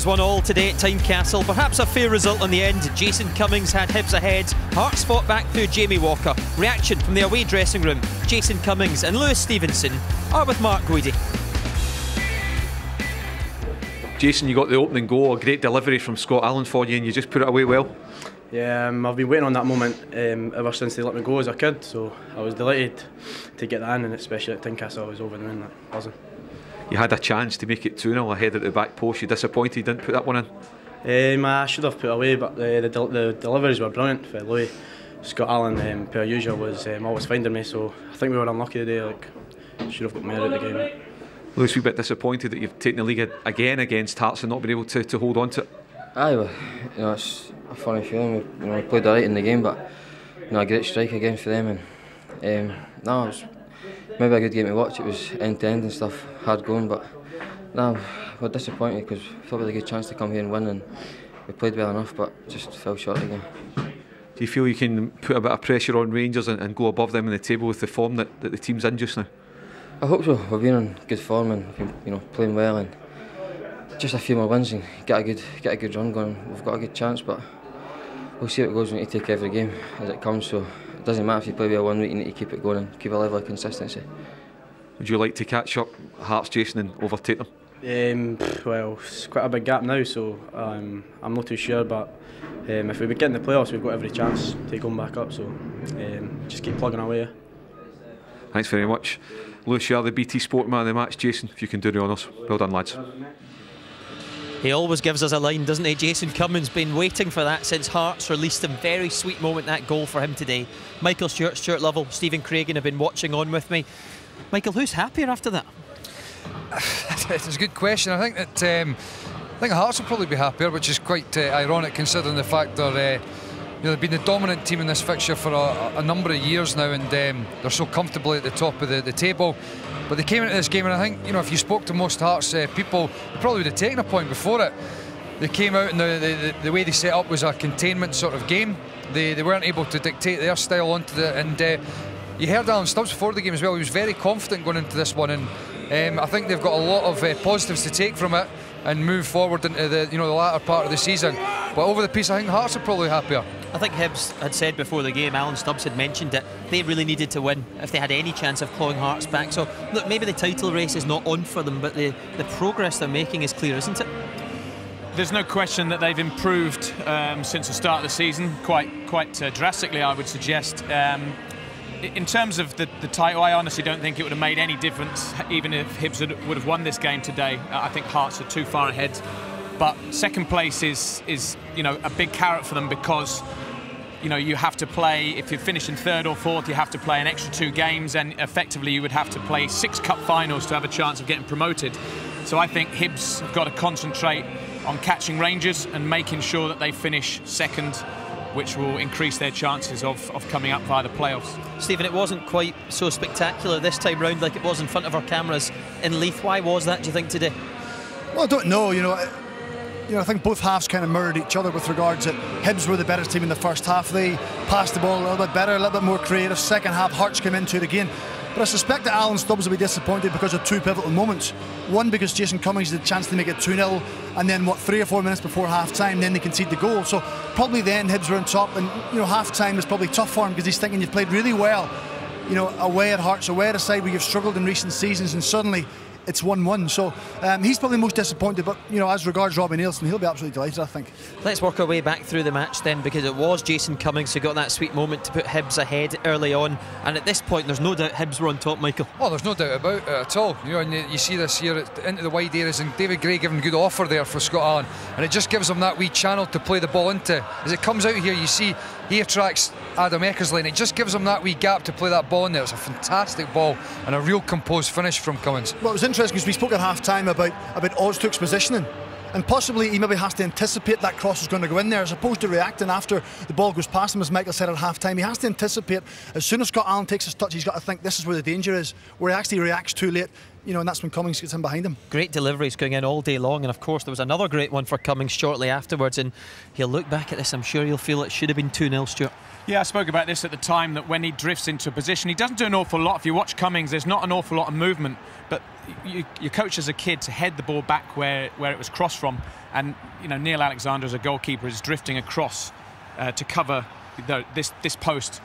was 1-1 today at Tynecastle. Perhaps a fair result in the end. Jason Cummings had Hibs ahead. Hearts fought back through Jamie Walker. Reaction from the away dressing room. Jason Cummings and Lewis Stevenson are with Mark Guidi. Jason, you got the opening goal, a great delivery from Scott Allen for you, and you just put it away well. Yeah, I've been waiting on that moment ever since they let me go as a kid, so I was delighted to get that in, and especially at Tynecastle I was over the moon, like buzzing. You had a chance to make it 2-0 ahead at the back post. You disappointed you didn't put that one in? I should have put it away, but the deliveries were brilliant for Louis. Scott Allen, per usual, was always finding me, so I think we were unlucky today. Like, should have got more out of the game. Lewis, we're a bit disappointed that you've taken the league again against Hearts and not been able to hold on to it. Aye, well, it's a funny feeling. We played alright in the game, but a great strike again for them. And no, it was maybe a good game to watch. It was end to end and stuff, hard going. But no, we're disappointed because we thought we had a good chance to come here and win, and we played well enough, but just fell short again. Do you feel you can put a bit of pressure on Rangers and go above them in the table with the form that the team's in just now? I hope so. We've been in good form and playing well, and just a few more wins and get a good run going. We've got a good chance, but we'll see how it goes. We need to take every game as it comes. So it doesn't matter if you play well one week. You need to keep it going and keep a level of consistency. Would you like to catch up Hearts, Jason, and overtake them? Well, it's quite a big gap now, so I'm not too sure. But if we get in the playoffs, we've got every chance to go back up. So just keep plugging away. Thanks very much. Lewis, you are the BT Sport man of the match. Jason, if you can do the honours. Well done, lads. He always gives us a line, doesn't he? Jason Cummings, been waiting for that since Hearts released him. Very sweet moment, that goal for him today. Michael Stewart, Stuart Lovell, Stephen Craigan have been watching on with me. Michael, who's happier after that? It's a good question. I think that Hearts will probably be happier, which is quite ironic considering the fact they've been the dominant team in this fixture for a number of years now, and they're so comfortably at the top of the table. But they came into this game, and I think if you spoke to most Hearts people, they probably would have taken a point before it. They came out, and the way they set up was a containment sort of game. They weren't able to dictate their style onto and you heard Alan Stubbs before the game as well. He was very confident going into this one, and I think they've got a lot of positives to take from it and move forward into the latter part of the season. But over the piece, I think Hearts are probably happier. I think Hibs had said before the game, Alan Stubbs had mentioned it, they really needed to win if they had any chance of clawing Hearts back. So look, maybe the title race is not on for them, but the progress they're making is clear, isn't it? There's no question that they've improved since the start of the season, quite drastically, I would suggest. In terms of the title, I honestly don't think it would have made any difference even if Hibs would have won this game today. I think Hearts are too far ahead. But second place is a big carrot for them, because you have to play, if you're finishing third or fourth, you have to play an extra 2 games, and effectively you would have to play 6 cup finals to have a chance of getting promoted. So I think Hibs have got to concentrate on catching Rangers and making sure that they finish second, which will increase their chances of coming up via the playoffs. Stephen, it wasn't quite so spectacular this time round like it was in front of our cameras in Leith. Why was that, do you think, today? Well, I don't know. I think both halves kind of mirrored each other with regards that Hibs were the better team in the first half. They passed the ball a little bit better, a little bit more creative. Second half, Hearts came into it again. But I suspect that Alan Stubbs will be disappointed because of 2 pivotal moments. One, because Jason Cummings had a chance to make it 2-0, and then 3 or 4 minutes before half-time, then they concede the goal. So probably then Hibs were on top, and half-time was probably tough for him because he's thinking you've played really well, away at Hearts, away at a side where you've struggled in recent seasons, and suddenly it's 1-1. So he's probably most disappointed, but as regards Robbie Neilson, he'll be absolutely delighted, I think. Let's work our way back through the match then, because it was Jason Cummings who got that sweet moment to put Hibs ahead early on, and at this point there's no doubt Hibs were on top, Michael. Oh, there's no doubt about it at all. And you see this here into the wide areas, and David Gray giving good offer there for Scott Allen, and it just gives him that wee channel to play the ball into. As it comes out here, you see he attracts Adam Eckersley, and it just gives him that wee gap to play that ball in there. It's a fantastic ball and a real composed finish from Cummings. Well, it was interesting because we spoke at half-time about Oztuk's positioning, and possibly he maybe has to anticipate that cross is going to go in there as opposed to reacting after the ball goes past him, as Michael said at half-time. He has to anticipate. As soon as Scott Allen takes his touch, he's got to think this is where the danger is, where he actually reacts too late, and that's when Cummings gets in behind him. Great deliveries going in all day long, and of course there was another great one for Cummings shortly afterwards, and he'll look back at this, I'm sure he'll feel it should have been 2-0, Stuart. Yeah, I spoke about this at the time, that when he drifts into a position, he doesn't do an awful lot. If you watch Cummings, there's not an awful lot of movement, but your coach as a kid to head the ball back where it was crossed from, and Neil Alexander as a goalkeeper is drifting across to cover this post.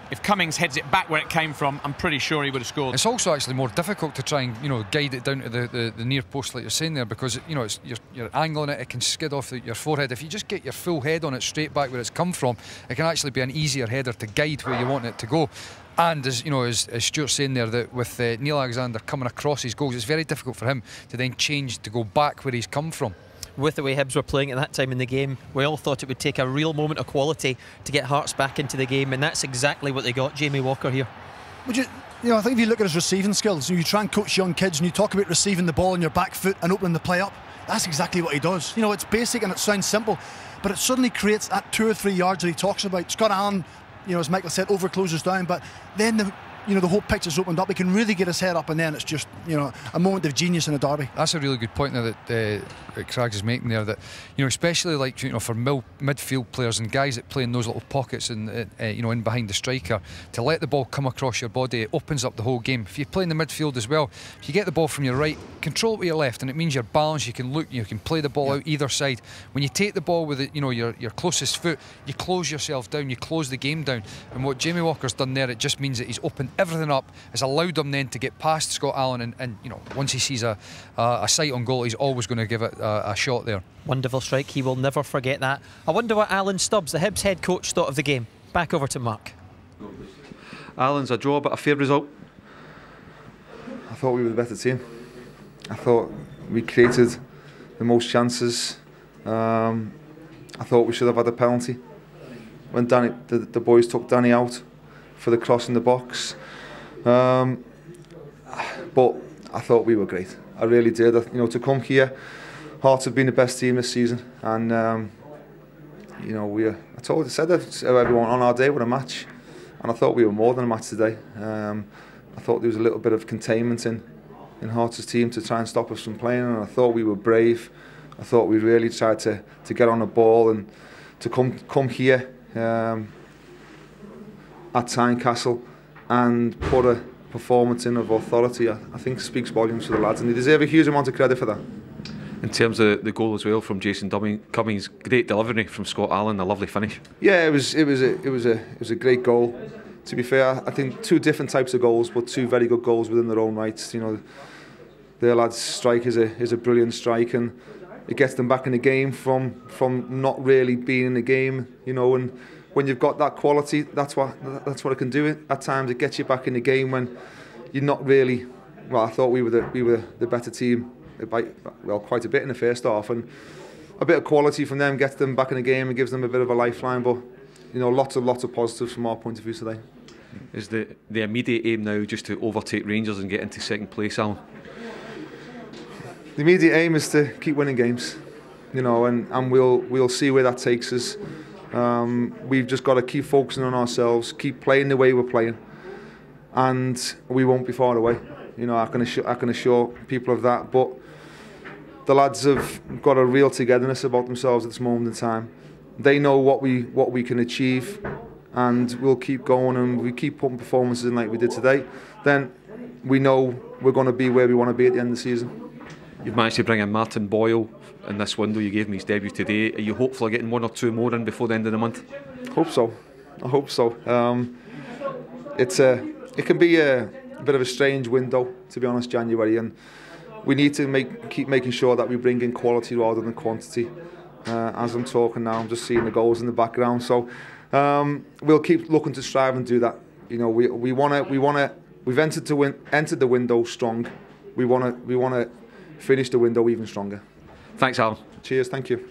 If Cummings heads it back where it came from, I'm pretty sure he would have scored. It's also actually more difficult to try and guide it down to the near post, like you're saying there, because you're angling it, it can skid off your forehead. If you just get your full head on it straight back where it's come from, it can actually be an easier header to guide where you want it to go. And as Stuart's saying there, that with Neil Alexander coming across his goals, it's very difficult for him to then change to go back where he's come from. With the way Hibs were playing at that time in the game, we all thought it would take a real moment of quality to get Hearts back into the game, and that's exactly what they got. Jamie Walker here. I think if you look at his receiving skills, you try and coach young kids and you talk about receiving the ball on your back foot and opening the play up, that's exactly what he does. It's basic and it sounds simple, but it suddenly creates that 2 or 3 yards that he talks about. Scott Allen, as Michael said, over closes down, but then the whole pitch is opened up. He can really get his head up, and then it's just a moment of genius in a derby. That's a really good point there that Craggs is making there. That especially like for midfield players and guys that play in those little pockets and in behind the striker, to let the ball come across your body, it opens up the whole game. If you play in the midfield as well, if you get the ball from your right, control it with your left, and it means you're balanced. You can look, you can play the ball out either side. When you take the ball with your closest foot, you close yourself down, you close the game down. And what Jamie Walker's done there, it just means that he's opened everything up, has allowed him then to get past Scott Allen, and once he sees a sight on goal, he's always going to give it a shot there. Wonderful strike, he will never forget that. I wonder what Alan Stubbs, the Hibs head coach, thought of the game. Back over to Mark. Alan's a draw, but a fair result. I thought we were the better team. I thought we created the most chances. I thought we should have had a penalty when the boys took Danny out for the cross in the box, but I thought we were great. I really did. To come here, Hearts have been the best team this season, and I said that everyone on our day were a match, and I thought we were more than a match today. I thought there was a little bit of containment in Hearts' team to try and stop us from playing, and I thought we were brave. I thought we really tried to get on the ball and to come here at Tynecastle and put a performance in of authority, I think speaks volumes for the lads, and they deserve a huge amount of credit for that. In terms of the goal as well from Jason Cummings, great delivery from Scott Allen, a lovely finish. Yeah, it was a great goal. To be fair, I think 2 different types of goals, but 2 very good goals within their own rights. Their lad's strike is a brilliant strike, and it gets them back in the game from not really being in the game, and when you've got that quality, that's what it can do. At times it gets you back in the game when you're not really. Well, I thought we were the better team by quite a bit in the first half, and a bit of quality from them gets them back in the game and gives them a bit of a lifeline. But lots of positives from our point of view today. Is the immediate aim now just to overtake Rangers and get into second place, Alan? The immediate aim is to keep winning games, and we'll see where that takes us. We've just got to keep focusing on ourselves, keep playing the way we're playing, and we won't be far away. I can assure people of that. But the lads have got a real togetherness about themselves at this moment in time. They know what we can achieve, and we'll keep going, and we keep putting performances in like we did today. Then we know we're going to be where we want to be at the end of the season. You've managed to bring in Martin Boyle in this window. You gave him his debut today. Are you hopeful of getting 1 or 2 more in before the end of the month? Hope so. I hope so. It can be a bit of a strange window, to be honest, January, and we need to keep making sure that we bring in quality rather than quantity. As I'm talking now, I'm just seeing the goals in the background. So we'll keep looking to strive and do that. We've entered the window strong. We want to finish the window even stronger. Thanks, Alan. Cheers, thank you.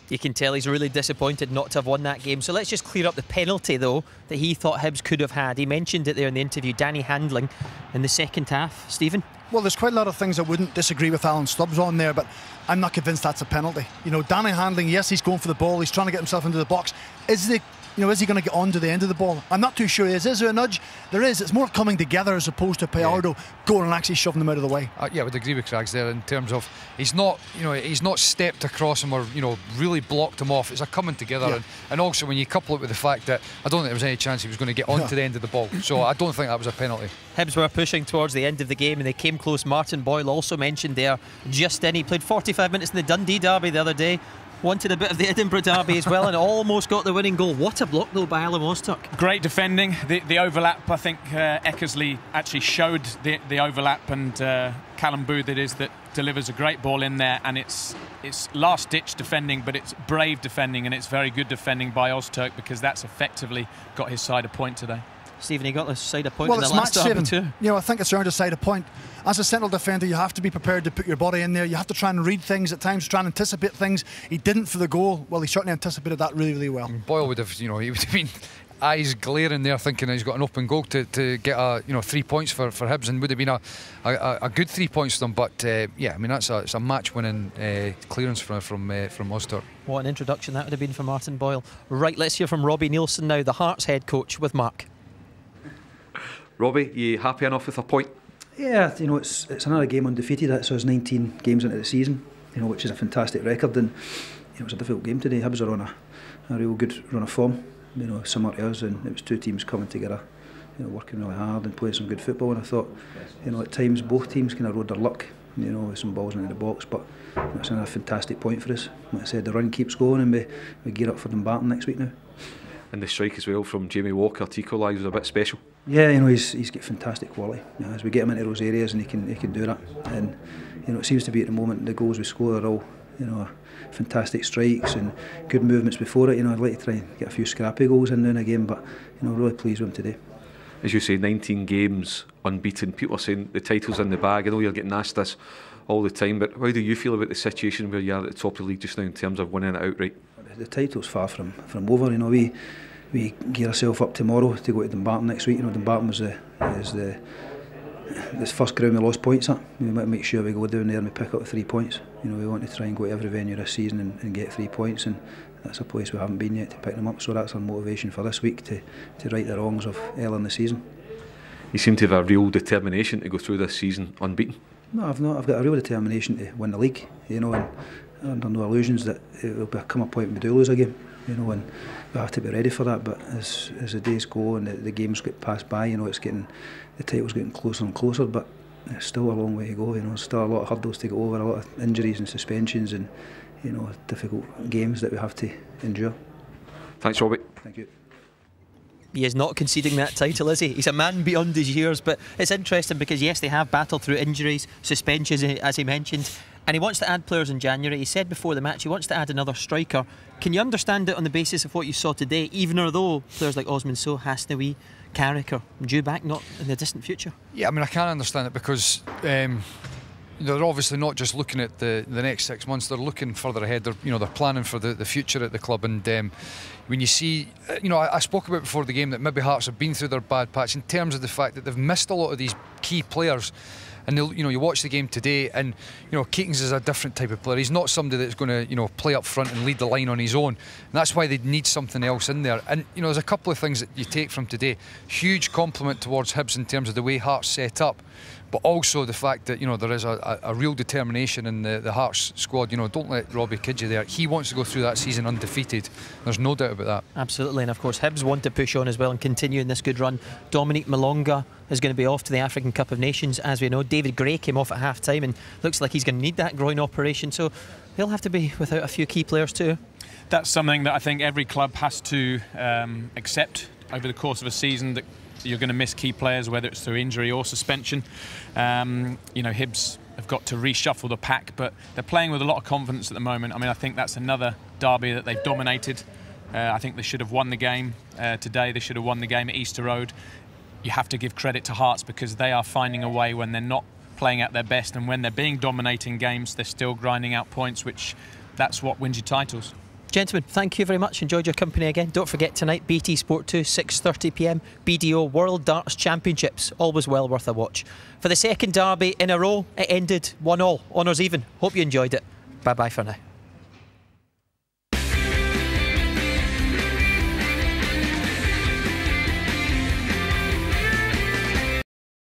You can tell he's really disappointed not to have won that game. So let's just clear up the penalty, though, that he thought Hibs could have had. He mentioned it there in the interview, Danny handling in the second half. Stephen? Well, there's quite a lot of things I wouldn't disagree with Alan Stubbs on there, but I'm not convinced that's a penalty. Danny handling, yes, he's going for the ball, he's trying to get himself into the box. Is the You know, is he going to get on to the end of the ball? I'm not too sure he is. Is there a nudge? There is. It's more coming together as opposed to Gallardo going and actually shoving them out of the way. Yeah, I would agree with Craigs there in terms of he's not stepped across him or really blocked him off. It's a coming together, and also when you couple it with the fact that I don't think there was any chance he was going to get on to the end of the ball, so I don't think that was a penalty. Hibs were pushing towards the end of the game and they came close. Martin Boyle also mentioned there just in. He played 45 minutes in the Dundee derby the other day. Wanted a bit of the Edinburgh derby as well and almost got the winning goal. What a block though by Alan Ostock. Great defending. The overlap, I think Eckersley actually showed the overlap, and Callum Booth it is that delivers a great ball in there, and it's last ditch defending, but it's brave defending, and it's very good defending by Ozturk, because that's effectively got his side a point today. Stephen, he got the side a point well, in the it's last derby too. You know, I think it's around a side a point. As a central defender, you have to be prepared to put your body in there. You have to try and read things at times, try and anticipate things. He didn't for the goal. Well, he certainly anticipated that really, really well. Boyle would have, he would have been eyes glaring there, thinking he's got an open goal to get 3 points for Hibs, and would have been a good 3 points for them. But yeah, I mean it's a match-winning clearance from Ozturk. What an introduction that would have been for Martin Boyle. Right, let's hear from Robbie Nielsen now, the Hearts head coach, with Mark. Robbie, you happy enough with a point? Yeah, it's another game undefeated. That's us 19 games into the season, which is a fantastic record. And it was a difficult game today. Hibs are on a real good run of form, similar to us, and it was two teams coming together, working really hard and playing some good football. And I thought, at times both teams kind of rode their luck, with some balls into the box. But it's another fantastic point for us. Like I said, the run keeps going, and we gear up for Dumbarton next week now. And the strike as well from Jamie Walker to equalise was a bit special. Yeah, he's got fantastic quality. As we get him into those areas, and he can do that. And it seems to be at the moment the goals we score are all fantastic strikes and good movements before it. I'd like to try and get a few scrappy goals in now and again, but really pleased with him today. As you say, 19 games unbeaten. People are saying the title's in the bag. I know you're getting asked this all the time, but how do you feel about the situation where you are at the top of the league just now in terms of winning it outright? The title's far from over. We gear ourselves up tomorrow to go to Dumbarton next week. Dumbarton was the first ground we lost points at. We want to make sure we go down there and we pick up the 3 points. We want to try and go to every venue this season and get 3 points, and that's a place we haven't been yet to pick them up. So that's our motivation for this week, to right the wrongs of early in the season. You seem to have a real determination to go through this season unbeaten. No, I've not. I've got a real determination to win the league. And under no illusions that it will come a point we do lose a game. And we have to be ready for that. But as the days go and the games get passed by, the title's getting closer and closer. But it's still a long way to go. There's still a lot of hurdles to get over, a lot of injuries and suspensions, and difficult games that we have to endure. Thanks, Robbie. Thank you. He is not conceding that title, is he? He's a man beyond his years, but it's interesting because yes, they have battled through injuries, suspensions, as he mentioned, and he wants to add players in January. He said before the match he wants to add another striker. Can you understand it on the basis of what you saw today, even although players like Osman Sow, Hasnaoui, Carrick are due back not in the distant future? Yeah, I mean, I can understand it because they're obviously not just looking at the next 6 months, they're looking further ahead. They're planning for the future at the club. And when you see, I spoke about before the game that maybe Hearts have been through their bad patch in terms of the fact that they've missed a lot of these key players. And you watch the game today, and Keatings is a different type of player. He's not somebody that's going to play up front and lead the line on his own. And that's why they need something else in there. And there's a couple of things that you take from today. Huge compliment towards Hibs in terms of the way Hearts set up, but also the fact that there is a real determination in the Hearts squad. Don't let Robbie kid you there. He wants to go through that season undefeated. There's no doubt about that. Absolutely, and of course Hibs want to push on as well and continue in this good run. Dominique Malonga is going to be off to the African Cup of Nations, as we know. David Gray came off at half time and looks like he's going to need that groin operation, so they'll have to be without a few key players too. That's something that I think every club has to accept over the course of a season, that you're going to miss key players, whether it's through injury or suspension. Hibs have got to reshuffle the pack, but they're playing with a lot of confidence at the moment. I mean, I think that's another derby that they've dominated. I think they should have won the game today. They should have won the game at Easter Road. You have to give credit to Hearts because they are finding a way when they're not playing at their best, and when they're being dominating games, they're still grinding out points, which that's what wins you titles. Gentlemen, thank you very much. Enjoyed your company again. Don't forget tonight, BT Sport 2, 6:30 PM, BDO World Darts Championships. Always well worth a watch. For the second derby in a row, it ended 1-1. Honours even. Hope you enjoyed it. Bye-bye for now.